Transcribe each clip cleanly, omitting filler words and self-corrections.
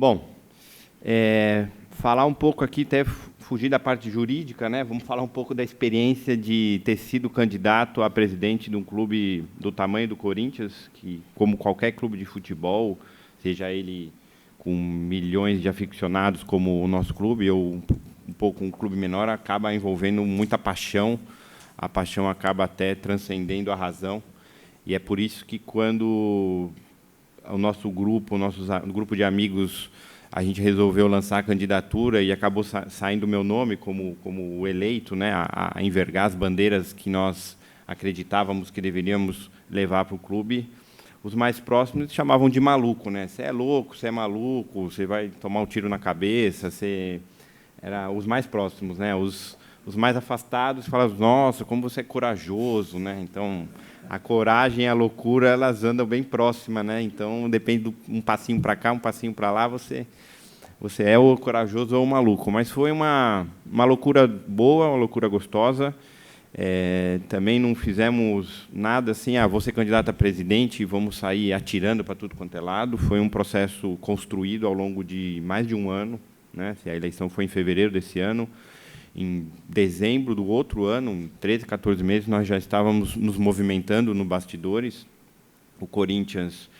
Bom, falar um pouco aqui, até fugir da parte jurídica, né? Vamos falar um pouco da experiência de ter sido candidato a presidente de um clube do tamanho do Corinthians, que, como qualquer clube de futebol, seja ele com milhões de aficionados como o nosso clube, ou um pouco um clube menor, acaba envolvendo muita paixão. A paixão acaba até transcendendo a razão. E é por isso que, quando o nosso grupo, o grupo de amigos, a gente resolveu lançar a candidatura e acabou saindo o meu nome como o eleito, né, a envergar as bandeiras que nós acreditávamos que deveríamos levar para o clube. Os mais próximos chamavam de maluco, né? Você é louco, você é maluco, você vai tomar um tiro na cabeça. Era os mais próximos, né? Os mais afastados falavam: nossa, como você é corajoso, né? Então, a coragem e a loucura, elas andam bem próximas, né? Então, depende de um passinho para cá, um passinho para lá, você é ou corajoso ou maluco. Mas foi uma loucura boa, uma loucura gostosa. Também não fizemos nada assim, vou ser candidato a presidente e vamos sair atirando para tudo quanto é lado. Foi um processo construído ao longo de mais de um ano, né? A eleição foi em fevereiro desse ano. Em dezembro do outro ano, 13, 14 meses, nós já estávamos nos movimentando no bastidores. O Corinthians,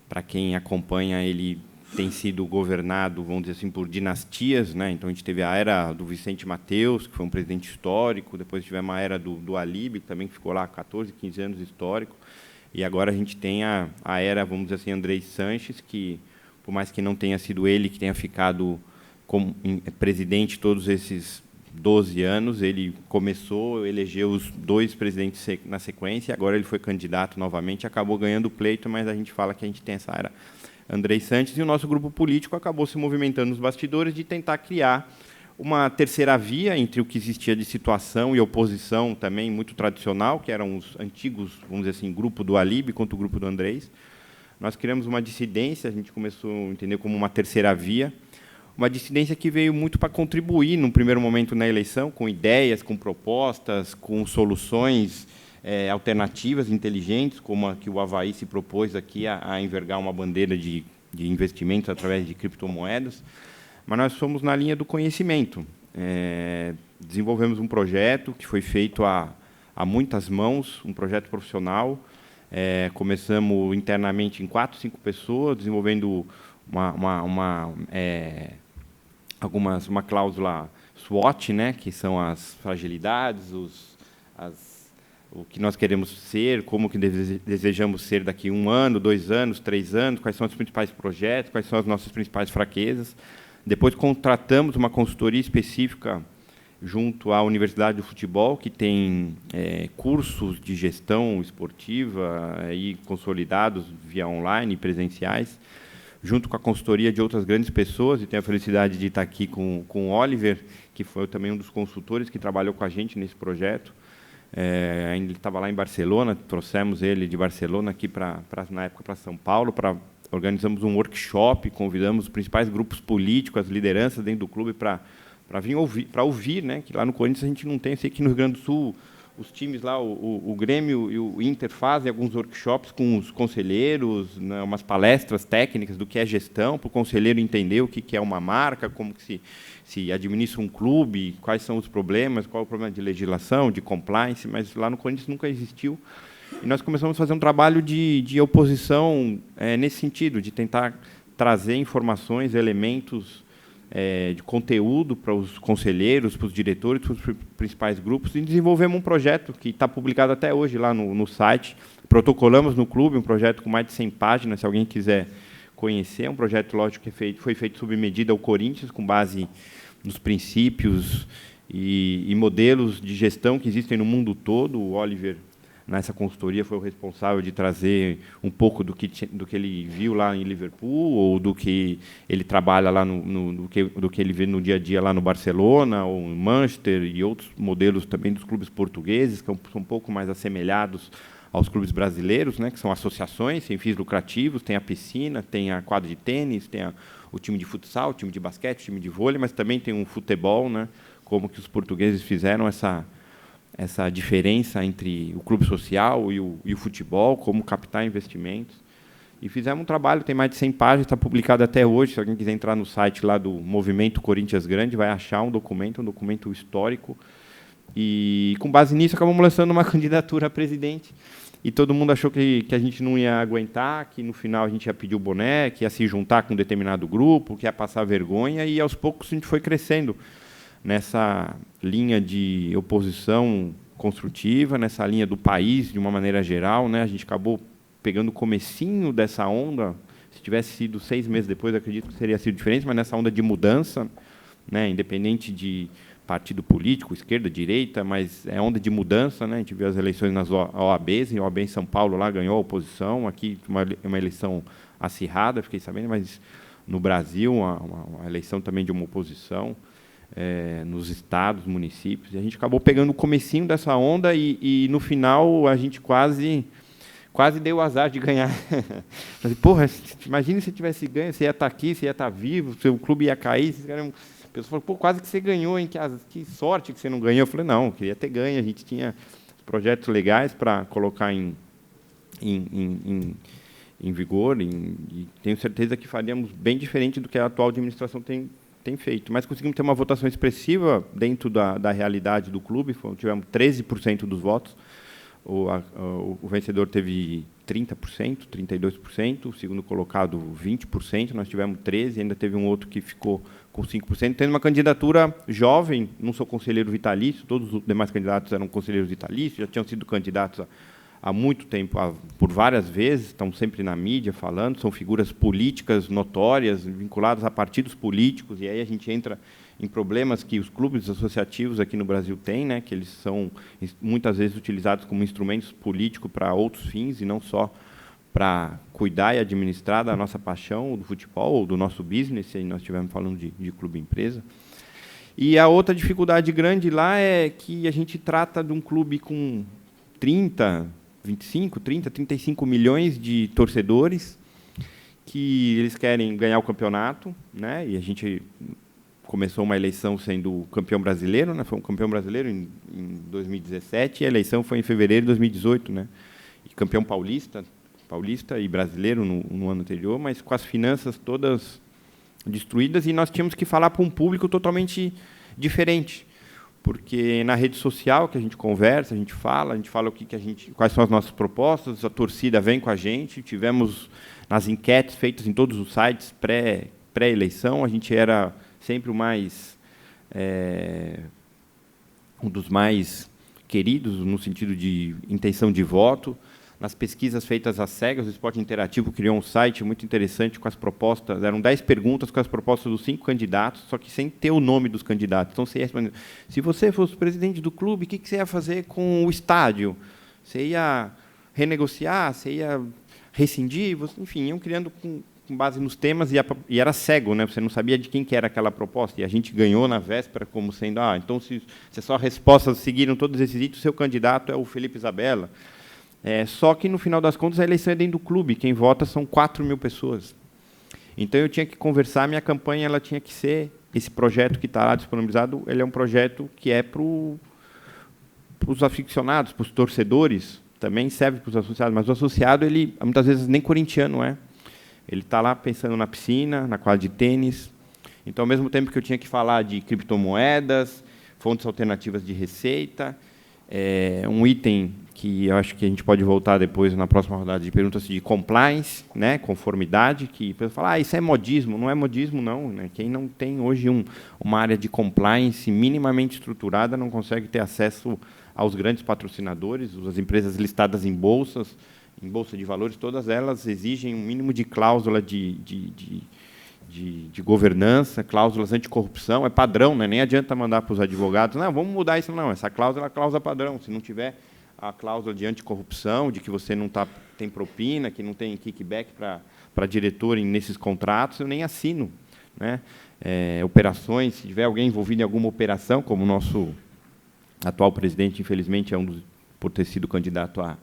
para quem acompanha, ele tem sido governado, vamos dizer assim, por dinastias, né? Então, a gente teve a era do Vicente Mateus, que foi um presidente histórico, depois tivemos a era do Alíbio, que também ficou lá 14, 15 anos histórico, e agora a gente tem a era, vamos dizer assim, Andrés Sanches, que, por mais que não tenha sido ele que tenha ficado como presidente todos esses 12 anos, ele começou, elegeu os 2 presidentes na sequência, agora ele foi candidato novamente, acabou ganhando o pleito, mas a gente fala que a gente tem essa era Andrés Sanches, e o nosso grupo político acabou se movimentando nos bastidores de tentar criar uma terceira via entre o que existia de situação e oposição também muito tradicional, que eram os antigos, vamos dizer assim, grupo do Alíbio contra o grupo do Andrés. Nós criamos uma dissidência, a gente começou a entender como uma terceira via, uma dissidência que veio muito para contribuir, num primeiro momento, na eleição, com ideias, com propostas, com soluções alternativas, inteligentes, como a que o Avaí se propôs aqui a envergar uma bandeira de investimentos através de criptomoedas. Mas nós fomos na linha do conhecimento. Desenvolvemos um projeto que foi feito a muitas mãos, um projeto profissional. Começamos internamente em 4, 5 pessoas, desenvolvendo uma cláusula SWOT, né, que são as fragilidades, o que nós queremos ser, como que desejamos ser daqui 1 ano, 2 anos, 3 anos, quais são os principais projetos, quais são as nossas principais fraquezas. Depois contratamos uma consultoria específica junto à Universidade do Futebol, que tem cursos de gestão esportiva aí consolidados via online, presenciais, junto com a consultoria de outras grandes pessoas, e tenho a felicidade de estar aqui com o Oliver, que foi também um dos consultores que trabalhou com a gente nesse projeto. Ainda ele estava lá em Barcelona, trouxemos ele de Barcelona aqui na época para São Paulo, organizamos um workshop, convidamos os principais grupos políticos, as lideranças dentro do clube para vir ouvir, né, que lá no Corinthians a gente não tem, eu sei que no Rio Grande do Sul os times lá, o Grêmio e o Inter fazem alguns workshops com os conselheiros, né, umas palestras técnicas do que é gestão, para o conselheiro entender o que é uma marca, como que se administra um clube, quais são os problemas, qual é o problema de legislação, de compliance, mas lá no Corinthians nunca existiu. E nós começamos a fazer um trabalho de oposição nesse sentido, de tentar trazer informações, elementos de conteúdo para os conselheiros, para os diretores, para os principais grupos, e desenvolvemos um projeto que está publicado até hoje lá no site. Protocolamos no clube um projeto com mais de 100 páginas, se alguém quiser conhecer. Um projeto, lógico, que foi feito sob medida ao Corinthians, com base nos princípios e modelos de gestão que existem no mundo todo. O Oliver, nessa consultoria, foi o responsável de trazer um pouco do que ele viu lá em Liverpool, ou do que ele trabalha lá, do que ele vê no dia a dia lá no Barcelona, ou em Manchester, e outros modelos também dos clubes portugueses, que são um pouco mais assemelhados aos clubes brasileiros, né, que são associações sem fins lucrativos, tem a piscina, tem a quadra de tênis, tem o time de futsal, o time de basquete, o time de vôlei, mas também tem um futebol, né, como que os portugueses fizeram essa diferença entre o clube social e o futebol, como captar investimentos. E fizemos um trabalho, tem mais de 100 páginas, está publicado até hoje. Se alguém quiser entrar no site lá do Movimento Corinthians Grande, vai achar um documento histórico. E, com base nisso, acabamos lançando uma candidatura a presidente. E todo mundo achou que a gente não ia aguentar, que no final a gente ia pedir o boné, que ia se juntar com um determinado grupo, que ia passar vergonha. E, aos poucos, a gente foi crescendo nessa linha de oposição construtiva, nessa linha do país, de uma maneira geral, né? A gente acabou pegando o comecinho dessa onda. Se tivesse sido 6 meses depois, acredito que teria sido diferente, mas nessa onda de mudança, né, independente de partido político, esquerda, direita, mas é onda de mudança, né? A gente viu as eleições nas OABs, e a OAB em São Paulo lá ganhou a oposição, aqui uma eleição acirrada, fiquei sabendo, mas no Brasil uma eleição também de uma oposição, nos estados, municípios, e a gente acabou pegando o comecinho dessa onda e no final a gente quase deu o azar de ganhar. Falei, porra, imagine se tivesse ganho, você ia estar aqui, você ia estar vivo, seu clube ia cair. A pessoa falou, pô, quase que você ganhou, hein? Que sorte que você não ganhou. Eu falei, não, eu queria ter ganho. A gente tinha projetos legais para colocar em vigor, e tenho certeza que faríamos bem diferente do que a atual administração tem feito. Mas conseguimos ter uma votação expressiva dentro da realidade do clube, tivemos 13% dos votos. O vencedor teve 30%, 32%, o segundo colocado 20%, nós tivemos 13%, ainda teve um outro que ficou com 5%. Tendo uma candidatura jovem, não sou conselheiro vitalício, todos os demais candidatos eram conselheiros vitalícios, já tinham sido candidatos há muito tempo, por várias vezes, estão sempre na mídia falando, são figuras políticas notórias, vinculadas a partidos políticos, e aí a gente entra em problemas que os clubes associativos aqui no Brasil têm, né, que eles são muitas vezes utilizados como instrumentos políticos para outros fins, e não só para cuidar e administrar da nossa paixão, do futebol, ou do nosso business, se nós estivermos falando de clube-empresa. E a outra dificuldade grande lá é que a gente trata de um clube com 35 milhões de torcedores, que eles querem ganhar o campeonato, né, e a gente começou uma eleição sendo campeão brasileiro, né? Foi um campeão brasileiro em 2017, e a eleição foi em fevereiro de 2018, né? E campeão paulista e brasileiro no ano anterior, mas com as finanças todas destruídas, e nós tínhamos que falar para um público totalmente diferente, porque na rede social que a gente conversa, a gente fala quais são as nossas propostas, a torcida vem com a gente, tivemos nas enquetes feitas em todos os sites pré-eleição, a gente era sempre um dos mais queridos, no sentido de intenção de voto. Nas pesquisas feitas às cegas, o Esporte Interativo criou um site muito interessante com as propostas, eram 10 perguntas com as propostas dos 5 candidatos, só que sem ter o nome dos candidatos. Então, você ia responder, se você fosse presidente do clube, o que você ia fazer com o estádio? Você ia renegociar? Você ia rescindir? Enfim, iam criando com base nos temas, e era cego, né? Você não sabia de quem que era aquela proposta, e a gente ganhou na véspera como sendo, então, se só as respostas seguiram todos esses itens, o seu candidato é o Felipe Isabella. Só que, no final das contas, a eleição é dentro do clube, quem vota são 4 mil pessoas. Então, eu tinha que conversar, minha campanha ela tinha que ser, esse projeto que está lá disponibilizado, ele é um projeto que é para os aficionados, para os torcedores, também serve para os associados, mas o associado, ele muitas vezes nem corintiano é. Ele está lá pensando na piscina, na quadra de tênis. Então, ao mesmo tempo que eu tinha que falar de criptomoedas, fontes alternativas de receita, um item que eu acho que a gente pode voltar depois na próxima rodada de perguntas de compliance, né, conformidade, que a pessoa fala, isso é modismo. Não é modismo, não, né? Quem não tem hoje uma área de compliance minimamente estruturada não consegue ter acesso aos grandes patrocinadores, as empresas listadas em bolsa de valores, todas elas exigem um mínimo de cláusula de governança, cláusulas anticorrupção, é padrão, né? Nem adianta mandar para os advogados, não, vamos mudar isso, não, essa cláusula é a cláusula padrão, se não tiver a cláusula de anticorrupção, de que você não tem propina, que não tem kickback para diretor nesses contratos, eu nem assino, né? Operações, se tiver alguém envolvido em alguma operação, como o nosso atual presidente, infelizmente, por ter sido candidato a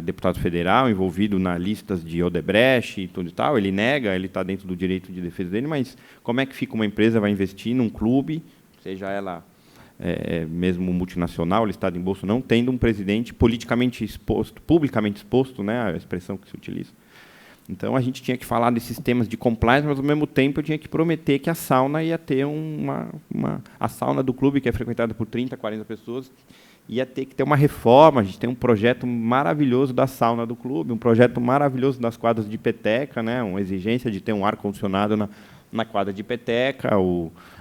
deputado federal, envolvido na listas de Odebrecht e tudo e tal, ele nega, ele está dentro do direito de defesa dele, mas como é que fica uma empresa, vai investir num clube, seja ela mesmo multinacional, listado em bolsa, não tendo um presidente politicamente exposto, publicamente exposto, né, a expressão que se utiliza, Então, a gente tinha que falar desses temas de compliance, mas, ao mesmo tempo, eu tinha que prometer que a sauna ia ter a sauna do clube, que é frequentada por 30, 40 pessoas, ia ter que ter uma reforma. A gente tem um projeto maravilhoso da sauna do clube, um projeto maravilhoso das quadras de peteca, né, uma exigência de ter um ar-condicionado na quadra de peteca,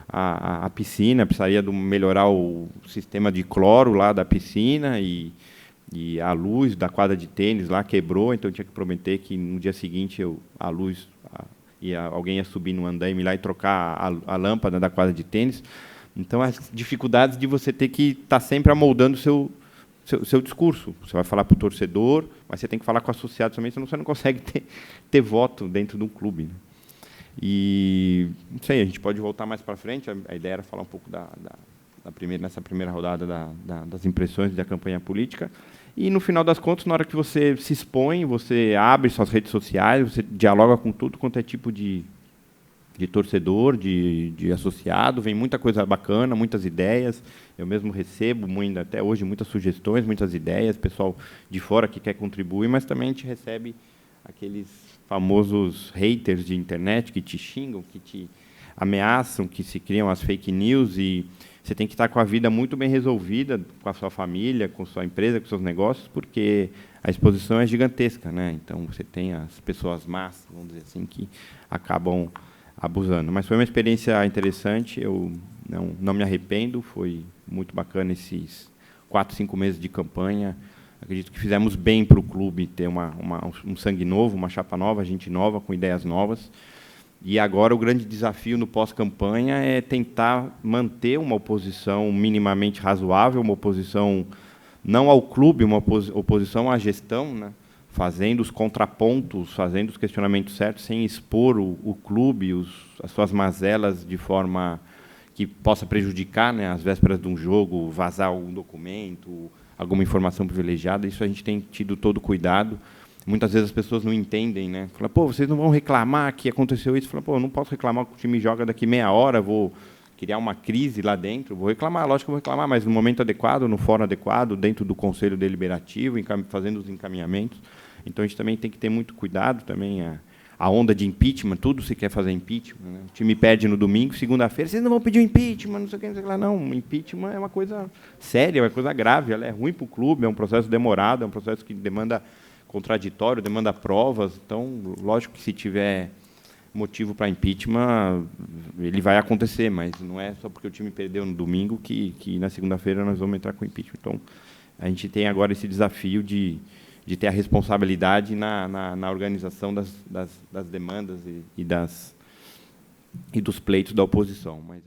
a piscina, precisaria melhorar o sistema de cloro lá da piscina, e a luz da quadra de tênis lá quebrou, então eu tinha que prometer que no dia seguinte alguém ia subir no andaime lá e trocar a lâmpada da quadra de tênis. Então, as dificuldades de você ter que estar sempre amoldando o seu discurso. Você vai falar para o torcedor, mas você tem que falar com o associado também, senão você não consegue ter voto dentro de um clube, né? E, não sei, a gente pode voltar mais para frente. A ideia era falar um pouco nessa primeira rodada das impressões da campanha política. E, no final das contas, na hora que você se expõe, você abre suas redes sociais, você dialoga com tudo quanto é tipo de torcedor, de associado, vem muita coisa bacana, muitas ideias. Eu mesmo recebo, até hoje, muitas sugestões, muitas ideias, pessoal de fora que quer contribuir, mas também a gente recebe aqueles famosos haters de internet que te xingam, que te ameaçam, que se criam as fake news, e você tem que estar com a vida muito bem resolvida, com a sua família, com a sua empresa, com os seus negócios, porque a exposição é gigantesca, né? Então, você tem as pessoas más, vamos dizer assim, que acabam abusando. Mas foi uma experiência interessante, eu não me arrependo, foi muito bacana esses 4, 5 meses de campanha. Acredito que fizemos bem para o clube ter um sangue novo, uma chapa nova, gente nova, com ideias novas. E agora o grande desafio no pós-campanha é tentar manter uma oposição minimamente razoável, uma oposição não ao clube, uma oposição à gestão, né? Fazendo os contrapontos, fazendo os questionamentos certos, sem expor o clube, as suas mazelas de forma que possa prejudicar, né, às vésperas de um jogo, vazar algum documento, alguma informação privilegiada. Isso a gente tem tido todo cuidado. Muitas vezes as pessoas não entendem, né? Fala, pô, vocês não vão reclamar que aconteceu isso? Fala, pô, eu não posso reclamar que o time joga daqui meia hora, vou criar uma crise lá dentro, vou reclamar, lógico que eu vou reclamar, mas no momento adequado, no fórum adequado, dentro do conselho deliberativo, fazendo os encaminhamentos. Então, a gente também tem que ter muito cuidado, também a onda de impeachment, tudo se quer fazer impeachment, né? O time perde no domingo, segunda-feira, vocês não vão pedir o impeachment, não sei o que, não sei o que lá. Não, impeachment é uma coisa séria, é uma coisa grave, ela é ruim para o clube, é um processo demorado, é um processo que demanda contraditório, demanda provas. Então, lógico que se tiver motivo para impeachment, ele vai acontecer, mas não é só porque o time perdeu no domingo que na segunda-feira nós vamos entrar com impeachment. Então, a gente tem agora esse desafio de ter a responsabilidade na organização das demandas e dos pleitos da oposição. Mas